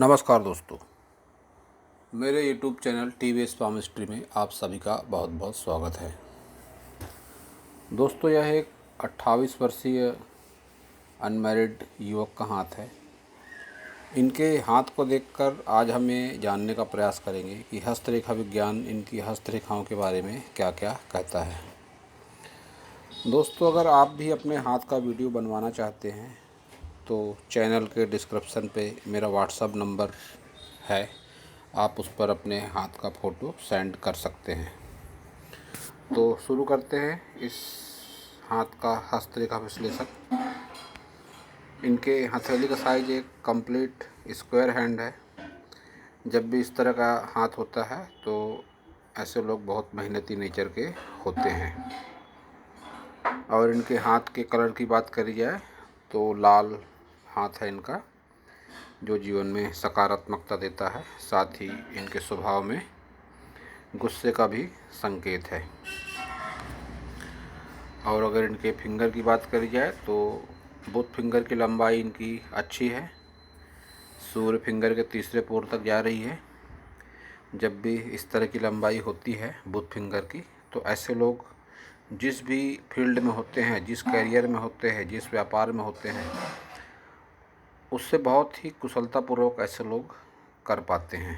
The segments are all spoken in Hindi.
नमस्कार दोस्तों, मेरे YouTube चैनल TVS पामिस्ट्री में आप सभी का बहुत बहुत स्वागत है। दोस्तों, यह एक 28 वर्षीय अनमैरिड युवक का हाथ है। इनके हाथ को देखकर आज हम ये जानने का प्रयास करेंगे कि हस्तरेखा विज्ञान इनकी हस्तरेखाओं के बारे में क्या क्या कहता है। दोस्तों, अगर आप भी अपने हाथ का वीडियो बनवाना चाहते हैं तो चैनल के डिस्क्रिप्शन पे मेरा व्हाट्सएप नंबर है, आप उस पर अपने हाथ का फ़ोटो सेंड कर सकते हैं। तो शुरू करते हैं इस हाथ का हस्तरेखा विश्लेषण। इनके हथेली का साइज एक कंप्लीट स्क्वायर हैंड है। जब भी इस तरह का हाथ होता है तो ऐसे लोग बहुत मेहनती नेचर के होते हैं। और इनके हाथ के कलर की बात करी जाए तो लाल हाथ है इनका, जो जीवन में सकारात्मकता देता है। साथ ही इनके स्वभाव में गुस्से का भी संकेत है। और अगर इनके फिंगर की बात करी जाए तो बुध फिंगर की लंबाई इनकी अच्छी है, सूर्य फिंगर के तीसरे पोर तक जा रही है। जब भी इस तरह की लंबाई होती है बुध फिंगर की, तो ऐसे लोग जिस भी फील्ड में होते हैं, जिस कैरियर में होते हैं, जिस व्यापार में होते हैं, उससे बहुत ही कुशलतापूर्वक ऐसे लोग कर पाते हैं।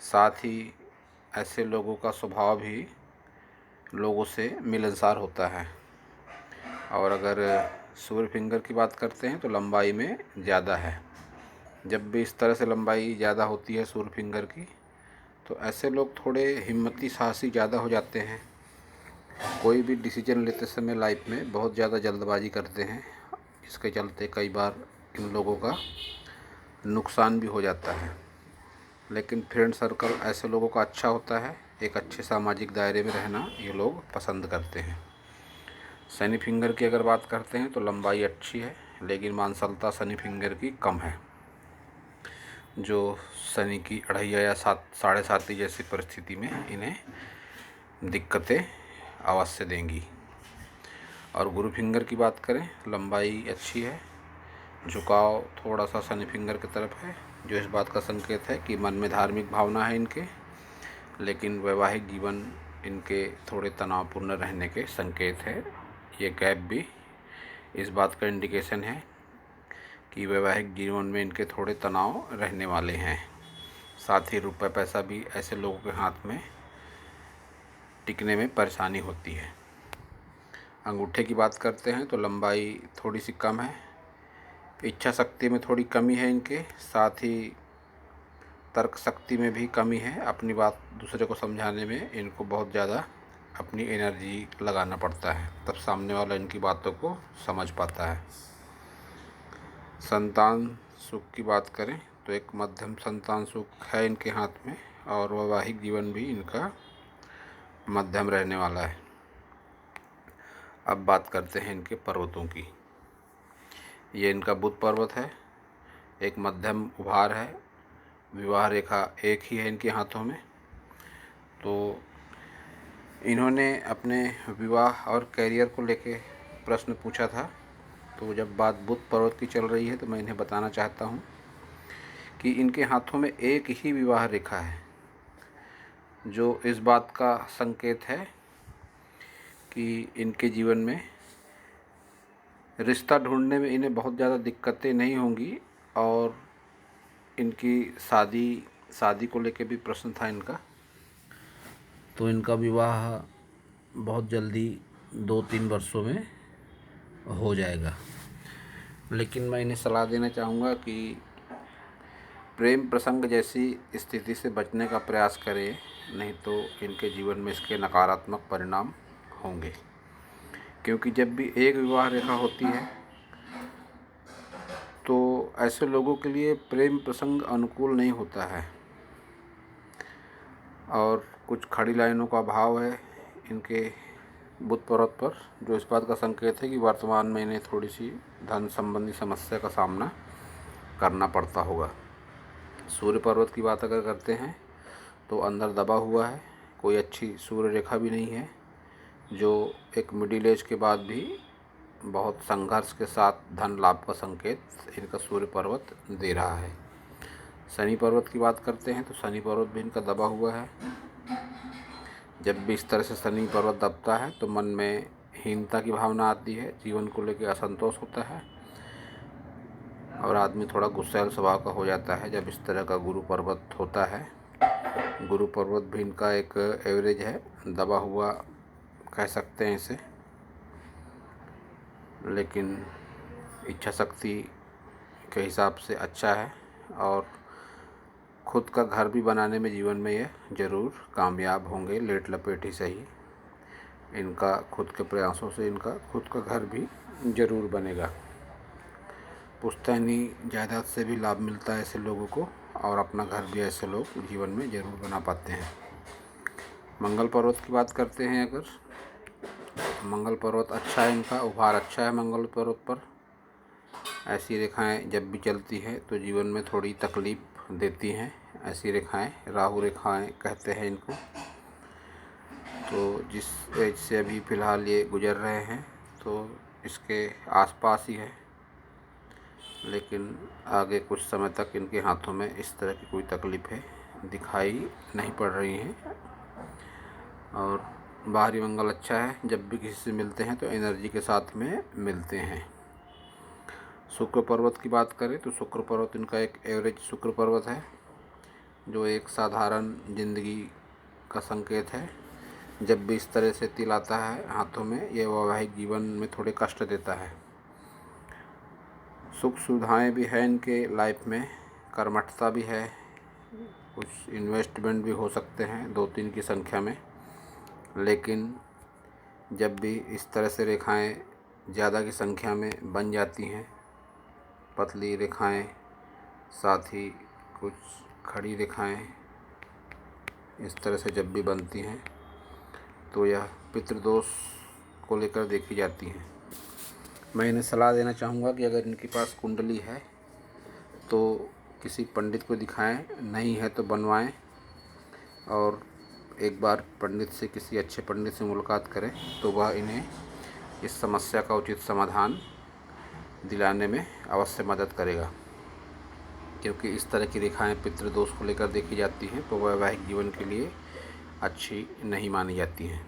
साथ ही ऐसे लोगों का स्वभाव भी लोगों से मिलनसार होता है। और अगर सूर्य फिंगर की बात करते हैं तो लंबाई में ज़्यादा है। जब भी इस तरह से लंबाई ज़्यादा होती है सूर्य फिंगर की, तो ऐसे लोग थोड़े हिम्मती साहसी ज़्यादा हो जाते हैं। कोई भी डिसीजन लेते समय लाइफ में बहुत ज़्यादा जल्दबाजी करते हैं। इसके चलते कई बार इन लोगों का नुकसान भी हो जाता है। लेकिन फ्रेंड सर्कल ऐसे लोगों का अच्छा होता है। एक अच्छे सामाजिक दायरे में रहना ये लोग पसंद करते हैं। शनि फिंगर की अगर बात करते हैं तो लंबाई अच्छी है, लेकिन मांसलता शनि फिंगर की कम है, जो शनि की अढ़ैया या 7.5 जैसी परिस्थिति में इन्हें दिक्कतें अवश्य देंगी। और गुरु फिंगर की बात करें, लंबाई अच्छी है, झुकाव थोड़ा सा शनि फिंगर की तरफ है, जो इस बात का संकेत है कि मन में धार्मिक भावना है इनके। लेकिन वैवाहिक जीवन इनके थोड़े तनावपूर्ण रहने के संकेत है। ये गैप भी इस बात का इंडिकेशन है कि वैवाहिक जीवन में इनके थोड़े तनाव रहने वाले हैं। साथ ही रुपये पैसा भी ऐसे लोगों के हाथ में टिकने में परेशानी होती है। अंगूठे की बात करते हैं तो लंबाई थोड़ी सी कम है, इच्छा शक्ति में थोड़ी कमी है इनके। साथ ही तर्क शक्ति में भी कमी है। अपनी बात दूसरे को समझाने में इनको बहुत ज़्यादा अपनी एनर्जी लगाना पड़ता है, तब सामने वाला इनकी बातों को समझ पाता है। संतान सुख की बात करें तो एक मध्यम संतान सुख है इनके हाथ में, और वैवाहिक जीवन भी इनका मध्यम रहने वाला है। अब बात करते हैं इनके पर्वतों की। ये इनका बुध पर्वत है, एक मध्यम उभार है, विवाह रेखा एक ही है इनके हाथों में। तो इन्होंने अपने विवाह और कैरियर को लेके प्रश्न पूछा था। तो जब बात बुध पर्वत की चल रही है तो मैं इन्हें बताना चाहता हूँ कि इनके हाथों में एक ही विवाह रेखा है, जो इस बात का संकेत है कि इनके जीवन में रिश्ता ढूंढने में इन्हें बहुत ज़्यादा दिक्कतें नहीं होंगी। और इनकी शादी को लेके भी प्रश्न था इनका, तो इनका विवाह बहुत जल्दी 2-3 वर्षों में हो जाएगा। लेकिन मैं इन्हें सलाह देना चाहूँगा कि प्रेम प्रसंग जैसी स्थिति से बचने का प्रयास करें, नहीं तो इनके जीवन में इसके नकारात्मक परिणाम होंगे। क्योंकि जब भी एक विवाह रेखा होती है तो ऐसे लोगों के लिए प्रेम प्रसंग अनुकूल नहीं होता है। और कुछ खड़ी लाइनों का अभाव है इनके बुध पर्वत पर, जो इस बात का संकेत है कि वर्तमान में इन्हें थोड़ी सी धन संबंधी समस्या का सामना करना पड़ता होगा। सूर्य पर्वत की बात अगर करते हैं तो अंदर दबा हुआ है, कोई अच्छी सूर्य रेखा भी नहीं है, जो एक मिडिल एज के बाद भी बहुत संघर्ष के साथ धन लाभ का संकेत इनका सूर्य पर्वत दे रहा है। शनि पर्वत की बात करते हैं तो शनि पर्वत भी इनका दबा हुआ है। जब भी इस तरह से शनि पर्वत दबता है तो मन में हीनता की भावना आती है, जीवन को लेकर असंतोष होता है और आदमी थोड़ा गुस्सैल स्वभाव का हो जाता है जब इस तरह का गुरु पर्वत होता है। गुरु पर्वत भी इनका एक एवरेज है, दबा हुआ कह सकते हैं इसे, लेकिन इच्छा शक्ति के हिसाब से अच्छा है और खुद का घर भी बनाने में जीवन में ये ज़रूर कामयाब होंगे। लेट लपेट ही सही, इनका खुद के प्रयासों से इनका खुद का घर भी ज़रूर बनेगा। पुश्तैनी जायदाद से भी लाभ मिलता है ऐसे लोगों को और अपना घर भी ऐसे लोग जीवन में ज़रूर बना पाते हैं। मंगल पर्वत की बात करते हैं अगर, मंगल पर्वत अच्छा है, इनका उभार अच्छा है। मंगल पर्वत पर ऐसी रेखाएं जब भी चलती है तो जीवन में थोड़ी तकलीफ़ देती हैं। ऐसी रेखाएं राहु रेखाएं कहते हैं इनको। तो जिस एज से अभी फ़िलहाल ये गुजर रहे हैं तो इसके आसपास ही है, लेकिन आगे कुछ समय तक इनके हाथों में इस तरह की कोई तकलीफ़ें दिखाई नहीं पड़ रही हैं। और बाहरी मंगल अच्छा है, जब भी किसी से मिलते हैं तो एनर्जी के साथ में मिलते हैं। शुक्र पर्वत की बात करें तो शुक्र पर्वत इनका एक एवरेज शुक्र पर्वत है, जो एक साधारण ज़िंदगी का संकेत है। जब भी इस तरह से तिल आता है हाथों में, ये वैवाहिक जीवन में थोड़े कष्ट देता है। सुख सुविधाएँ भी है इनके लाइफ में, कर्मठता भी है, कुछ इन्वेस्टमेंट भी हो सकते हैं 2-3 की संख्या में। लेकिन जब भी इस तरह से रेखाएं ज़्यादा की संख्या में बन जाती हैं, पतली रेखाएं साथ ही कुछ खड़ी रेखाएं इस तरह से जब भी बनती हैं तो यह पितृदोष को लेकर देखी जाती हैं। मैं इन्हें सलाह देना चाहूँगा कि अगर इनके पास कुंडली है तो किसी पंडित को दिखाएं, नहीं है तो बनवाएं और एक बार पंडित से, किसी अच्छे पंडित से मुलाकात करें तो वह इन्हें इस समस्या का उचित समाधान दिलाने में अवश्य मदद करेगा। क्योंकि इस तरह की रेखाएं पितृदोष को लेकर देखी जाती हैं तो वैवाहिक जीवन के लिए अच्छी नहीं मानी जाती हैं।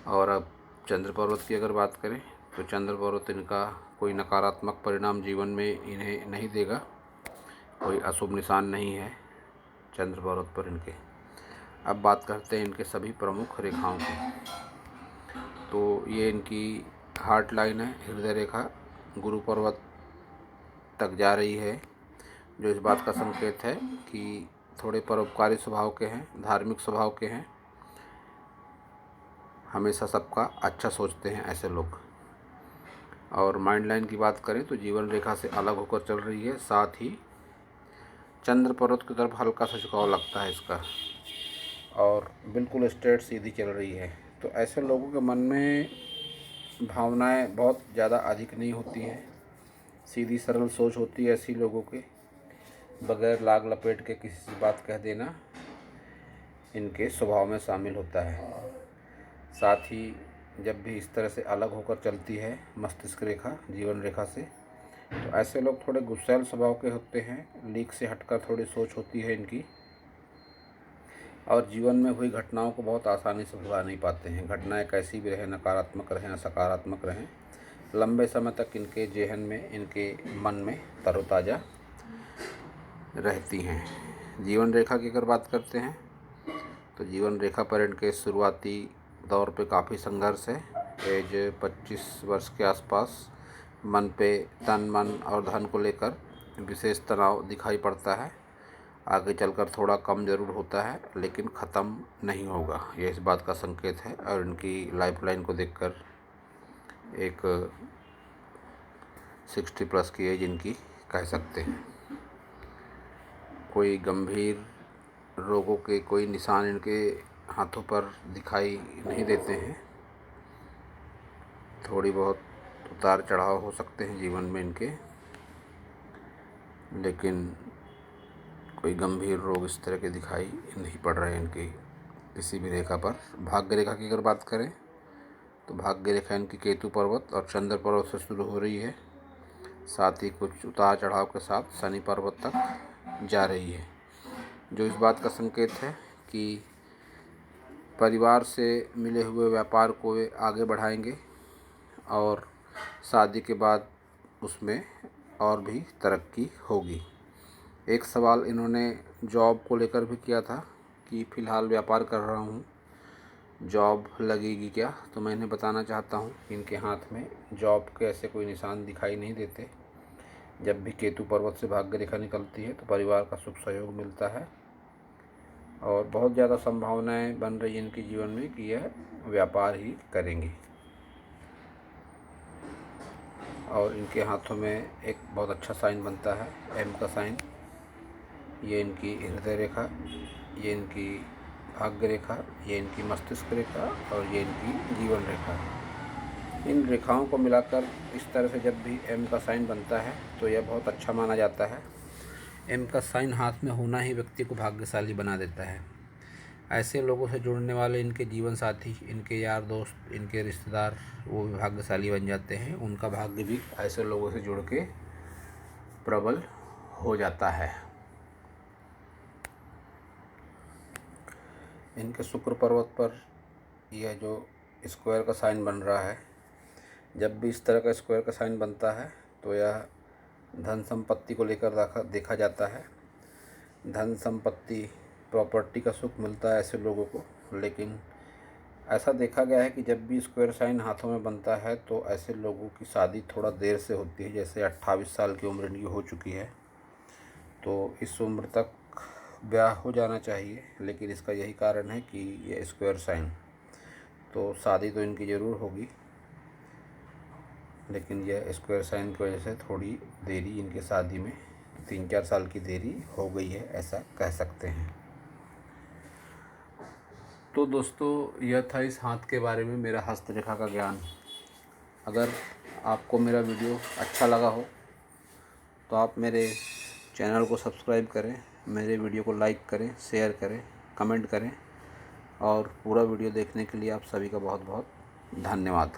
और अब चंद्र पर्वत की अगर बात करें तो चंद्र पर्वत इनका कोई नकारात्मक परिणाम जीवन में इन्हें नहीं देगा, कोई अशुभ निशान नहीं है चंद्र पर्वत पर इनके। अब बात करते हैं इनके सभी प्रमुख रेखाओं की। तो ये इनकी हार्ट लाइन है, हृदय रेखा गुरु पर्वत तक जा रही है, जो इस बात का संकेत है कि थोड़े परोपकारी स्वभाव के हैं, धार्मिक स्वभाव के हैं, हमेशा सबका अच्छा सोचते हैं ऐसे लोग। और माइंड लाइन की बात करें तो जीवन रेखा से अलग होकर चल रही है, साथ ही चंद्र पर्वत की तरफ हल्का सा झुकाव लगता है इसका और बिल्कुल स्ट्रेट सीधी चल रही है। तो ऐसे लोगों के मन में भावनाएं बहुत ज़्यादा अधिक नहीं होती हैं, सीधी सरल सोच होती है ऐसी लोगों के। बगैर लाग लपेट के किसी से बात कह देना इनके स्वभाव में शामिल होता है। साथ ही जब भी इस तरह से अलग होकर चलती है मस्तिष्क रेखा जीवन रेखा से, तो ऐसे लोग थोड़े गुस्सैल स्वभाव के होते हैं, लीक से हटकर थोड़ी सोच होती है इनकी और जीवन में हुई घटनाओं को बहुत आसानी से भुला नहीं पाते हैं। घटनाएं कैसी भी रहें, नकारात्मक रहें या सकारात्मक रहें, लंबे समय तक इनके जेहन में, इनके मन में तरोताज़ा रहती हैं। जीवन रेखा की अगर बात करते हैं तो जीवन रेखा पर इनके शुरुआती दौर पे काफ़ी संघर्ष है। एज 25 वर्ष के आसपास मन पे, तन मन और धन को लेकर विशेष तनाव दिखाई पड़ता है। आगे चलकर थोड़ा कम ज़रूर होता है लेकिन ख़त्म नहीं होगा, यह इस बात का संकेत है। और इनकी लाइफ लाइन को देखकर एक 60 प्लस की एज इनकी कह सकते हैं। कोई गंभीर रोगों के कोई निशान इनके हाथों पर दिखाई नहीं देते हैं। थोड़ी बहुत उतार चढ़ाव हो सकते हैं जीवन में इनके, लेकिन कोई गंभीर रोग इस तरह के दिखाई नहीं पड़ रहे हैं इनकी किसी भी रेखा पर। भाग्य रेखा की अगर बात करें तो भाग्य रेखा इनकी केतु पर्वत और चंद्र पर्वत से शुरू हो रही है, साथ ही कुछ उतार चढ़ाव के साथ शनि पर्वत तक जा रही है, जो इस बात का संकेत है कि परिवार से मिले हुए व्यापार को वे आगे बढ़ाएंगे और शादी के बाद उसमें और भी तरक्की होगी। एक सवाल इन्होंने जॉब को लेकर भी किया था कि फ़िलहाल व्यापार कर रहा हूँ, जॉब लगेगी क्या? तो मैं इन्हें बताना चाहता हूँ कि इनके हाथ में जॉब के ऐसे कोई निशान दिखाई नहीं देते। जब भी केतु पर्वत से भाग्य रेखा निकलती है तो परिवार का शुभ सहयोग मिलता है और बहुत ज़्यादा संभावनाएं बन रही हैं इनके जीवन में कि यह व्यापार ही करेंगे। और इनके हाथों में एक बहुत अच्छा साइन बनता है, एम का साइन। ये इनकी हृदय रेखा, ये इनकी भाग्य रेखा, ये इनकी मस्तिष्क रेखा और ये इनकी जीवन रेखा। इन रेखाओं को मिलाकर इस तरह से जब भी एम का साइन बनता है तो यह बहुत अच्छा माना जाता है। एम का साइन हाथ में होना ही व्यक्ति को भाग्यशाली बना देता है। ऐसे लोगों से जुड़ने वाले इनके जीवन साथी, इनके यार दोस्त, इनके रिश्तेदार, वो भी भाग्यशाली बन जाते हैं। उनका भाग्य भी ऐसे लोगों से जुड़ के प्रबल हो जाता है। इनके शुक्र पर्वत पर यह जो स्क्वायर का साइन बन रहा है, जब भी इस तरह का स्क्वायर का साइन बनता है तो यह धन संपत्ति को लेकर देखा जाता है। धन संपत्ति, प्रॉपर्टी का सुख मिलता है ऐसे लोगों को। लेकिन ऐसा देखा गया है कि जब भी स्क्वायर साइन हाथों में बनता है तो ऐसे लोगों की शादी थोड़ा देर से होती है। जैसे 28 साल की उम्र इनकी हो चुकी है तो इस उम्र तक ब्याह हो जाना चाहिए, लेकिन इसका यही कारण है कि ये स्क्वायर साइन, तो शादी तो इनकी ज़रूर होगी, लेकिन यह स्क्वायर साइन की वजह से थोड़ी देरी इनके शादी में, 3-4 साल की देरी हो गई है, ऐसा कह सकते हैं। तो दोस्तों, यह था इस हाथ के बारे में मेरा हस्तरेखा का ज्ञान। अगर आपको मेरा वीडियो अच्छा लगा हो तो आप मेरे चैनल को सब्सक्राइब करें, मेरे वीडियो को लाइक करें, शेयर करें, कमेंट करें और पूरा वीडियो देखने के लिए आप सभी का बहुत बहुत धन्यवाद।